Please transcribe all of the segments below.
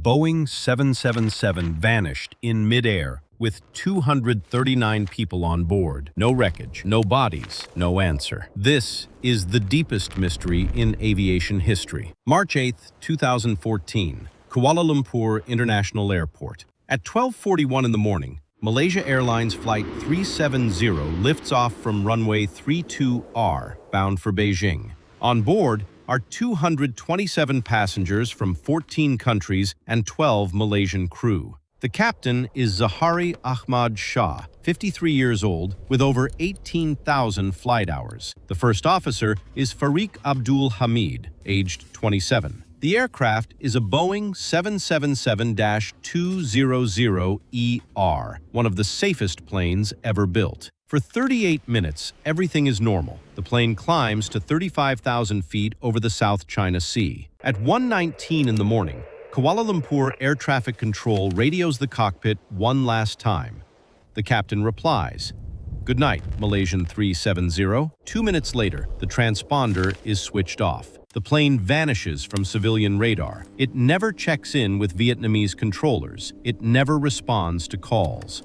Boeing 777 vanished in midair with 239 people on board. No wreckage, no bodies, no answer. This is the deepest mystery in aviation history. March 8, 2014, Kuala Lumpur International Airport. At 12:41 in the morning, Malaysia Airlines Flight 370 lifts off from runway 32R, bound for Beijing. On board are 227 passengers from 14 countries and 12 Malaysian crew. The captain is Zaharie Ahmad Shah, 53 years old, with over 18,000 flight hours. The first officer is Farik Abdul Hamid, aged 27. The aircraft is a Boeing 777-200ER, one of the safest planes ever built. For 38 minutes, everything is normal. The plane climbs to 35,000 feet over the South China Sea. At 1:19 in the morning, Kuala Lumpur Air Traffic Control radios the cockpit one last time. The captain replies, "Good night, Malaysian 370. 2 minutes later, the transponder is switched off. The plane vanishes from civilian radar. It never checks in with Vietnamese controllers. It never responds to calls.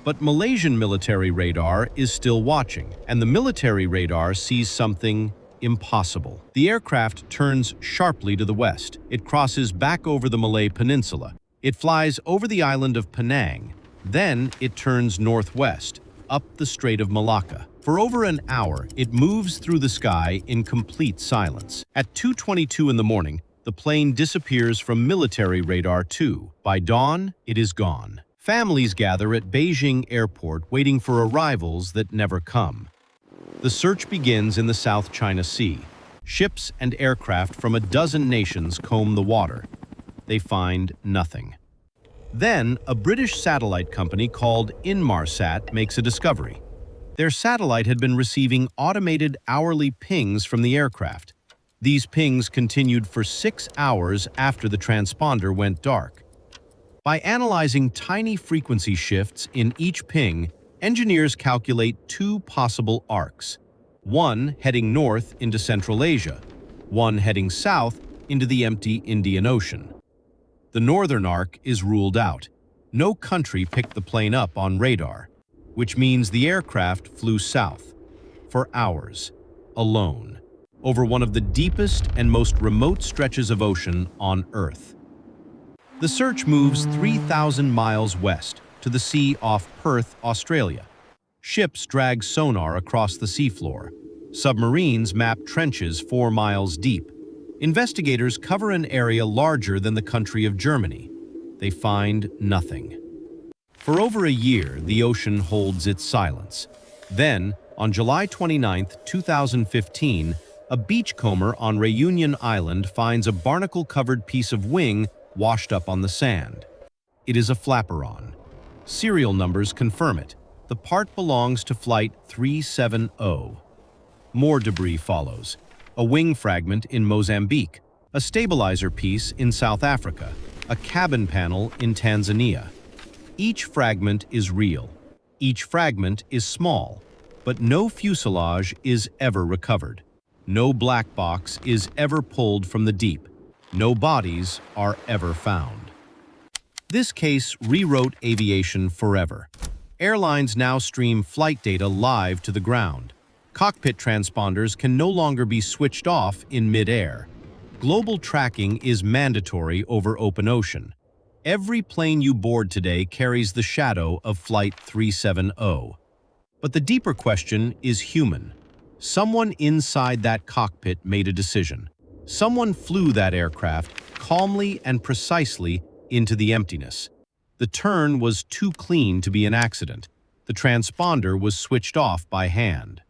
But Malaysian military radar is still watching, and the military radar sees something impossible. The aircraft turns sharply to the west. It crosses back over the Malay Peninsula. It flies over the island of Penang. Then it turns northwest, up the Strait of Malacca. For over an hour, it moves through the sky in complete silence. At 2:22 in the morning, the plane disappears from military radar too. By dawn, it is gone. Families gather at Beijing Airport waiting for arrivals that never come. The search begins in the South China Sea. Ships and aircraft from a dozen nations comb the water. They find nothing. Then, a British satellite company called Inmarsat makes a discovery. Their satellite had been receiving automated hourly pings from the aircraft. These pings continued for 6 hours after the transponder went dark. By analyzing tiny frequency shifts in each ping, engineers calculate two possible arcs, one heading north into Central Asia, one heading south into the empty Indian Ocean. The northern arc is ruled out. No country picked the plane up on radar, which means the aircraft flew south for hours, alone, over one of the deepest and most remote stretches of ocean on Earth. The search moves 3,000 miles west to the sea off Perth, Australia. Ships drag sonar across the seafloor. Submarines map trenches 4 miles deep. Investigators cover an area larger than the country of Germany. They find nothing. For over a year, the ocean holds its silence. Then, on July 29, 2015, a beachcomber on Reunion Island finds a barnacle-covered piece of wing washed up on the sand. It is a flaperon. Serial numbers confirm it. The part belongs to Flight 370. More debris follows. A wing fragment in Mozambique, a stabilizer piece in South Africa, a cabin panel in Tanzania. Each fragment is real. Each fragment is small, but no fuselage is ever recovered. No black box is ever pulled from the deep. No bodies are ever found. This case rewrote aviation forever. Airlines now stream flight data live to the ground. Cockpit transponders can no longer be switched off in mid-air. Global tracking is mandatory over open ocean. Every plane you board today carries the shadow of Flight 370. But the deeper question is human. Someone inside that cockpit made a decision. Someone flew that aircraft calmly and precisely into the emptiness. The turn was too clean to be an accident. The transponder was switched off by hand.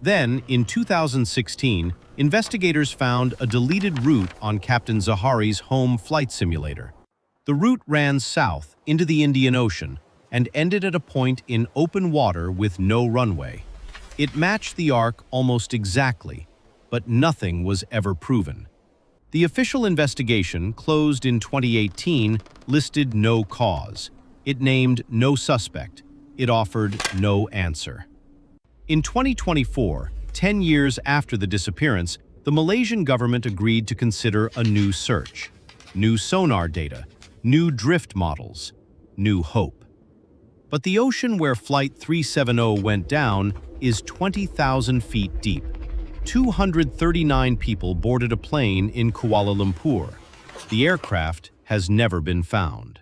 Then, in 2016, investigators found a deleted route on Captain Zaharie's home flight simulator. The route ran south into the Indian Ocean and ended at a point in open water with no runway. It matched the arc almost exactly, but nothing was ever proven. The official investigation, closed in 2018, listed no cause. It named no suspect. It offered no answer. In 2024, 10 years after the disappearance, the Malaysian government agreed to consider a new search. new sonar data, new drift models, new hope. But the ocean where Flight 370 went down is 20,000 feet deep. 239 people boarded a plane in Kuala Lumpur. The aircraft has never been found.